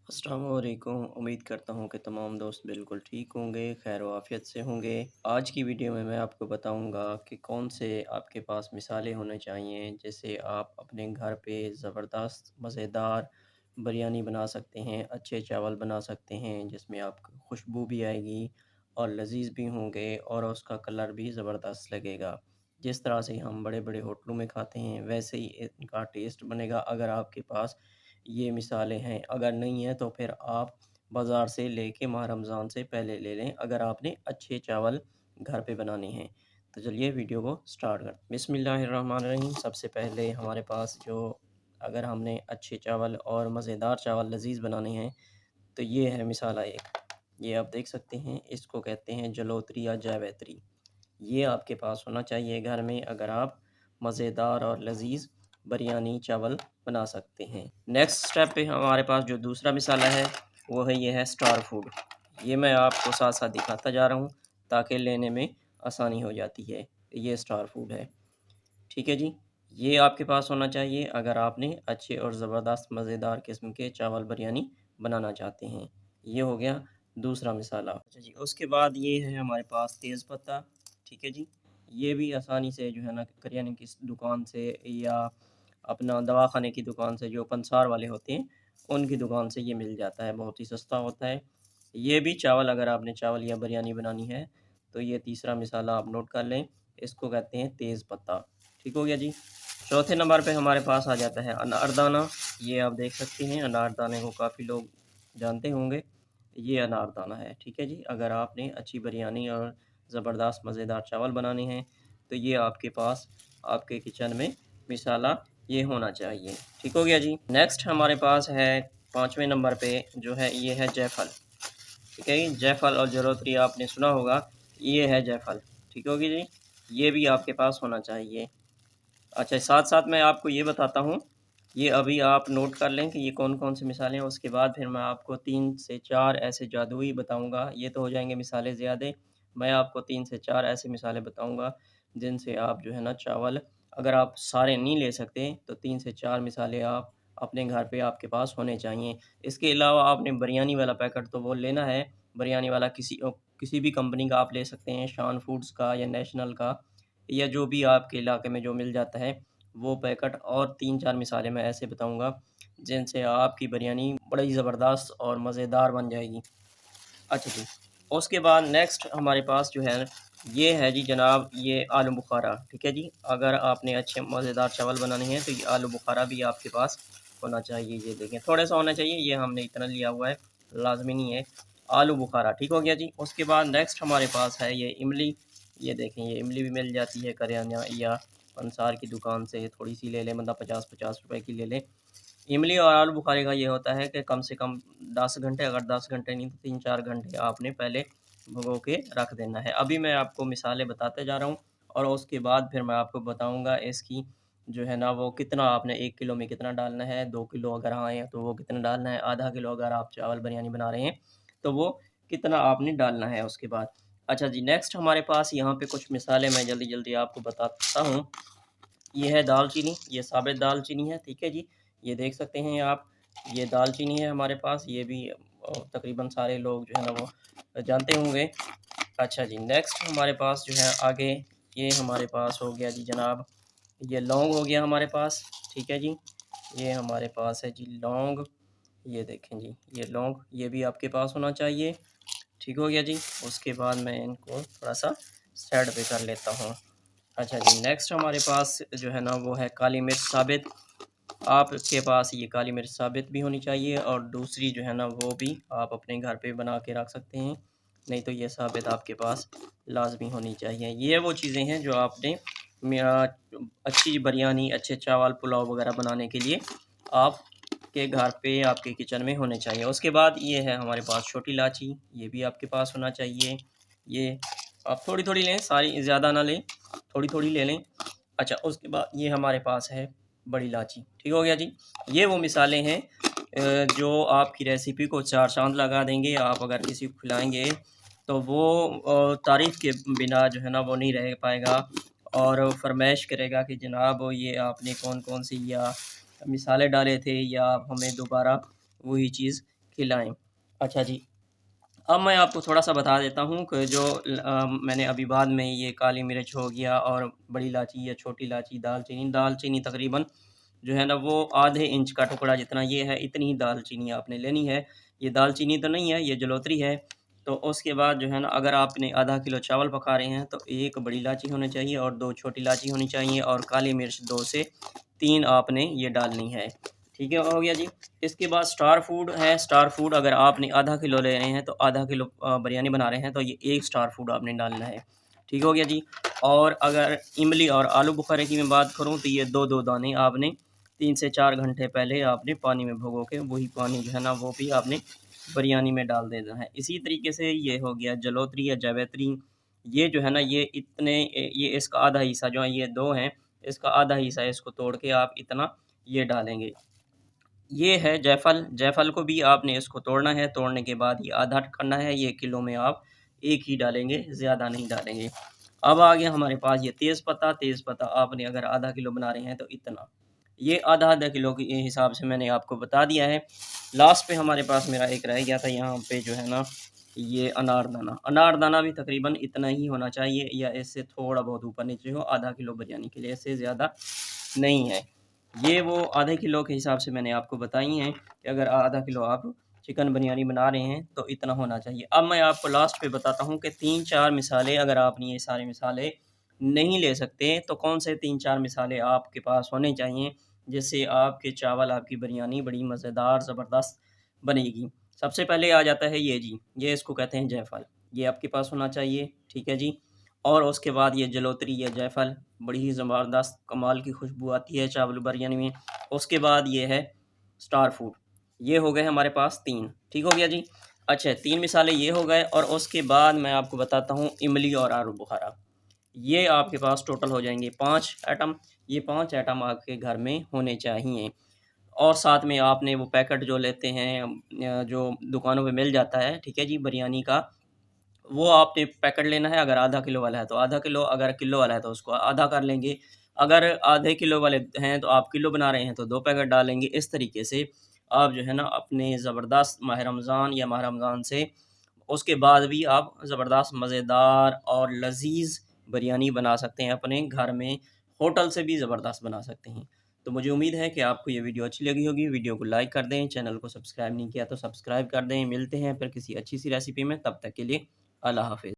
अस्सलाम वालेकुम। उम्मीद करता हूँ कि तमाम दोस्त बिल्कुल ठीक होंगे, खैर व आफ़ियत से होंगे। आज की वीडियो में मैं आपको बताऊँगा कि कौन से आपके पास मिसाले होने चाहिए, जिससे आप अपने घर पे ज़बरदस्त मज़ेदार बिरयानी बना सकते हैं, अच्छे चावल बना सकते हैं, जिसमें आपको खुशबू भी आएगी और लज़ीज़ भी होंगे और उसका कलर भी ज़बरदस्त लगेगा। जिस तरह से हम बड़े-बड़े होटलों में खाते हैं, वैसे ही इनका टेस्ट बनेगा अगर आपके पास ये मिसालें हैं। अगर नहीं है तो फिर आप बाज़ार से लेके माह रमज़ान से पहले ले लें, अगर आपने अच्छे चावल घर पे बनाने हैं। तो चलिए वीडियो को स्टार्ट करते हैं। बिस्मिल्लाहिर्रहमानिर्रहीम। सबसे पहले हमारे पास जो अगर हमने अच्छे चावल और मज़ेदार चावल लज़ीज़ बनाने हैं, तो ये है मिसाला एक। ये आप देख सकते हैं, इसको कहते हैं जलोतरी या जावित्री। ये आपके पास होना चाहिए घर में अगर आप मज़ेदार और लज़ीज़ बिरयानी चावल बना सकते हैं। नेक्स्ट स्टेप पे हमारे पास जो दूसरा मिसाला है, वो है ये है स्टार फूड। ये मैं आपको साथ-साथ दिखाता जा रहा हूँ ताकि लेने में आसानी हो जाती है। ये स्टार फूड है। ठीक है जी। ये आपके पास होना चाहिए अगर आपने अच्छे और ज़बरदस्त मज़ेदार किस्म के चावल बिरयानी बनाना चाहते हैं। ये हो गया दूसरा मिसाला। अच्छा जी, उसके बाद ये है हमारे पास तेज़ पत्ता, ठीक है जी। ये भी आसानी से जो है ना करियाने की दुकान से या अपना दवाख़ाने की दुकान से जो पंसार वाले होते हैं, उनकी दुकान से ये मिल जाता है, बहुत ही सस्ता होता है। ये भी चावल अगर आपने चावल या बिरयानी बनानी है, तो ये तीसरा मिसाला आप नोट कर लें, इसको कहते हैं तेज़ पत्ता। ठीक हो गया जी। चौथे नंबर पे हमारे पास आ जाता है अनारदाना। ये आप देख सकते हैं अनारदाने को काफ़ी लोग जानते होंगे। ये अनारदाना है, ठीक है जी। अगर आपने अच्छी बिरयानी और ज़बरदस्त मज़ेदार चावल बनाने हैं, तो ये आपके पास आपके किचन में मिसाला ये होना चाहिए। ठीक हो गया जी। नेक्स्ट हमारे पास है 5वें नंबर पे जो है ये है जायफ़ल। ठीक है जी। जायफ़ल और जलोत्री आपने सुना होगा, ये है जायफ़ल। ठीक होगी जी। ये भी आपके पास होना चाहिए। अच्छा, साथ-साथ मैं आपको ये बताता हूँ, ये अभी आप नोट कर लें कि ये कौन-कौन सी मिसालें हैं, उसके बाद फिर मैं आपको 3 से 4 ऐसे जादुई बताऊँगा, ये तो हो जाएँगे मिसालें ज़्यादा, मैं आपको 3 से 4 ऐसी मिसालें बताऊँगा, जिनसे आप जो है ना चावल अगर आप सारे नहीं ले सकते, तो 3 से 4 मिसालें आप अपने घर पे आपके पास होने चाहिए। इसके अलावा आपने बिरयानी वाला पैकेट तो वो लेना है, बिरयानी वाला किसी भी कंपनी का आप ले सकते हैं, शान फूड्स का या नेशनल का या जो भी आपके इलाके में जो मिल जाता है, वो पैकेट और 3-4 मिसालें मैं ऐसे बताऊँगा, जिनसे आपकी बिरयानी बड़ी ज़बरदस्त और मज़ेदार बन जाएगी। अच्छा जी, उसके बाद नेक्स्ट हमारे पास जो है, ये है जी जनाब ये आलू बुखारा, ठीक है जी। अगर आपने अच्छे मज़ेदार चावल बनाने हैं, तो ये आलू बुखारा भी आपके पास होना चाहिए। ये देखें, थोड़ा-सा होना चाहिए, ये हमने इतना लिया हुआ है, लाज़मी नहीं है। आलू बुखारा, ठीक हो गया जी। उसके बाद नेक्स्ट हमारे पास है ये इमली, ये देखें, ये इमली भी मिल जाती है करियाना या पंसार की दुकान से, थोड़ी-सी ले लें, मतलब 50-50 रुपए की ले लें। इमली और आलू बुखारे का ये होता है कि कम से कम 10 घंटे, अगर 10 घंटे नहीं तो 3-4 घंटे आपने पहले भिगो के रख देना है। अभी मैं आपको मिसालें बताते जा रहा हूँ और उसके बाद फिर मैं आपको बताऊँगा इसकी जो है ना वो कितना आपने 1 किलो में कितना डालना है, 2 किलो अगर आए हैं तो वो कितना डालना है, आधा किलो अगर आप चावल बिरयानी बना रहे हैं, तो वो कितना आपने डालना है उसके बाद। अच्छा जी, नेक्स्ट हमारे पास यहाँ पे कुछ मिसालें मैं जल्दी-जल्दी आपको बताता हूँ। ये है दालचीनी, ये साबित दालचीनी है, ठीक है जी। ये देख सकते हैं आप, ये दालचीनी है हमारे पास, ये भी तकरीबन सारे लोग जो है ना वो जानते होंगे। अच्छा जी, नेक्स्ट हमारे पास जो है आगे, ये हमारे पास हो गया जी जनाब, ये लौंग हो गया हमारे पास, ठीक है जी। ये हमारे पास है जी लौंग, ये देखें जी, ये लौंग, ये भी आपके पास होना चाहिए, ठीक हो गया जी। उसके बाद मैं इनको थोड़ा-सा साइड पे कर लेता हूँ। अच्छा जी, नेक्स्ट हमारे पास जो है ना वो है काली मिर्च साबित। आपके पास ये काली मिर्च साबित भी होनी चाहिए और दूसरी जो है ना वो भी आप अपने घर पे बना के रख सकते हैं। नहीं तो ये साबित आपके पास लाज़मी होनी चाहिए। ये वो चीज़ें हैं जो आपने मिया अच्छी बिरयानी, अच्छे चावल, पुलाव वग़ैरह बनाने के लिए आपके घर पे, आपके किचन में होने चाहिए। उसके बाद ये है हमारे पास छोटी इलायची, ये भी आपके पास होना चाहिए। ये आप थोड़ी-थोड़ी लें, सारी ज़्यादा ना लें, थोड़ी-थोड़ी ले लें। अच्छा, उसके बाद ये हमारे पास है बड़ी इलायची, ठीक हो गया जी। ये वो मिसालें हैं जो आपकी रेसिपी को चार चाँद लगा देंगे। आप अगर किसी को खिलाएँगे तो वो तारीफ़ के बिना जो है ना वो नहीं रह पाएगा और फ़रमाइश करेगा कि जनाब ये आपने कौन-कौन सी या मिसालें डाले थे या आप हमें दोबारा वही चीज़ खिलाएँ। अच्छा जी। अब मैं आपको थोड़ा-सा बता देता हूँ कि जो मैंने अभी बाद में ये काली मिर्च हो गया और बड़ी इलायची या छोटी इलायची, दालचीनी दालचीनी तकरीबन जो है ना वो आधे इंच का टुकड़ा जितना ये है, इतनी ही दालचीनी आपने लेनी है। ये दालचीनी तो नहीं है, ये जलोत्री है। तो उसके बाद जो है ना अगर आपने आधा किलो चावल पका रहे हैं तो 1 बड़ी इलायची होनी चाहिए और 2 छोटी इलायची होनी चाहिए और काली मिर्च 2 से 3 आपने ये डालनी है। ठीक है, हो गया जी। इसके बाद स्टार फूड है, स्टार फूड अगर आपने आधा किलो ले रहे हैं तो आधा किलो बिरयानी बना रहे हैं तो ये 1 स्टार फूड आपने डालना है। ठीक हो गया जी। और अगर इमली और आलू बुखारे की मैं बात करूँ तो ये 2-2 दाने आपने 3 से 4 घंटे पहले आपने पानी में भिगो के वही पानी जो है ना वो भी आपने बिरयानी में डाल देना है। इसी तरीके से ये हो गया जलोत्री या जावित्री, ये जो है ना ये इतने ये इसका आधा हिस्सा जो है ये 2 हैं, इसका आधा हिस्सा इसको तोड़ के आप इतना ये डालेंगे। ये है जायफ़ल, जायफ़ल को भी आपने इसको तोड़ना है, तोड़ने के बाद ये आधा करना है, ये किलो में आप 1 ही डालेंगे, ज़्यादा नहीं डालेंगे। अब आ गया हमारे पास ये तेज़पत्ता, तेज़पत्ता आपने अगर आधा किलो बना रहे हैं तो इतना। ये आधा-आधा किलो के हिसाब से मैंने आपको बता दिया है। लास्ट पे हमारे पास मेरा एक रह गया था यहाँ पे जो है ना, ये अनारदाना। अनारदाना भी तकरीबन इतना ही होना चाहिए या इससे थोड़ा बहुत ऊपर-नीचे हो, आधा किलो बिरयानी के लिए, इससे ज़्यादा नहीं है। ये वो आधे किलो के हिसाब से मैंने आपको बताई हैं कि अगर आधा किलो आप चिकन बिरयानी बना रहे हैं तो इतना होना चाहिए। अब मैं आपको लास्ट पे बताता हूँ कि 3-4 मिसालें अगर आपने ये सारी मिसालें नहीं ले सकते तो कौन से 3-4 मिसालें आपके पास होने चाहिए जिससे आपके चावल, आपकी बिरयानी बड़ी मज़ेदार ज़बरदस्त बनेगी। सबसे पहले आ जाता है ये जी, ये इसको कहते हैं जायफ़ल, ये आपके पास होना चाहिए, ठीक है जी। और उसके बाद ये जलोत्री या जायफ़ल बड़ी ही ज़बरदस्त कमाल की खुशबू आती है चावल बिरयानी में। उसके बाद ये है स्टार फूड, ये हो गए हमारे पास 3, ठीक हो गया जी। अच्छा 3 मिसालें ये हो गए और उसके बाद मैं आपको बताता हूँ इमली और आलू बुखारा। ये आपके पास टोटल हो जाएँगे 5 आइटम, ये 5 आइटम आपके घर में होने चाहिए। और साथ में आपने वो पैकेट जो लेते हैं जो दुकानों पे मिल जाता है, ठीक है जी, बिरयानी का वो आपने पैकेट लेना है, अगर आधा किलो वाला है तो आधा किलो, अगर किलो वाला है तो उसको आधा कर लेंगे। अगर आधे किलो वाले हैं तो आप किलो बना रहे हैं तो 2 पैकेट डालेंगे। इस तरीके से आप जो है ना अपने ज़बरदस्त माह रमज़ान या माह रमज़ान से उसके बाद भी आप ज़बरदस्त मज़ेदार और लज़ीज़ बिरयानी बना सकते हैं अपने घर में, होटल से भी ज़बरदस्त बना सकते हैं। तो मुझे उम्मीद है कि आपको ये वीडियो अच्छी लगी होगी। वीडियो को लाइक कर दें, चैनल को सब्सक्राइब नहीं किया तो सब्सक्राइब कर दें। मिलते हैं फिर किसी अच्छी सी रेसिपी में, तब तक के लिए अल्लाह हाफ़िज़।